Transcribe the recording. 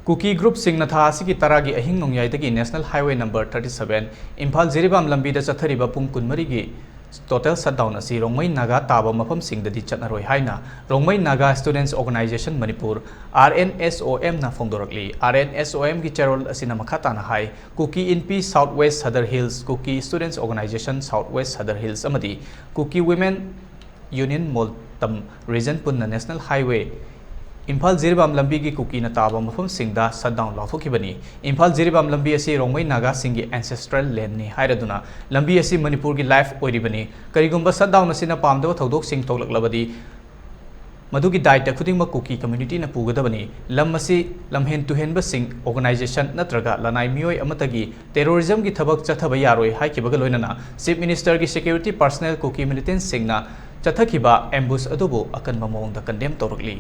Cookie group Singh था की तरागी अहिंग नोंयाइदगी national highway number 37 Imphal Jiribam लंबी चथरीब पुंग कुनमरी की टोटल शटडाउन असी रोंगमई नागा ताब मफम सिंगददी चटनरोय हाइना Rongmei Naga students organisation Manipur RNSOM ना फोंदोरकली RNSOM की चेरोल असिना मखाताना हाई कुकी इनपी south west Sadar hills Kuki students organisation south west Sadar hills अमदी कुकी वुमेन यूनियन मोल्तम रीजन पुन्ना नेशनल हाईवे इम्फाल जिरीबाम लंबी की कुकी ताब मफम सिंगदा शटडाउन लाथोखिबनी इम्फाल जिरीबाम लंबी असी रोंगमई नागा सिंगी एंसेस्ट्रल लैंड नि हाइरदुना लंबी असी मणिपुर की लाइफ ओइरिबनी करिगुंबा शटडाउन असिना पामदब थौदोक सिंग थोलकलबदी मधुगी दायित्व खुदिंग कुकी कम्युनिटी न पुगदबनी लम असी लमहेन तुहेनब सिंग ऑर्गेनाइजेशन नत्रगा लनाई मियोय अमतगी टेररिज्म की थबक चथब यारोय हाइकिबग लोइनना चीफ मिनिस्टर की सिक्योरिटी पर्सनल कुकी मिलिटेंट सिंगना चथखिबा एम्बुश अदुबु अकनबा मओंग कंडेम तौरकली।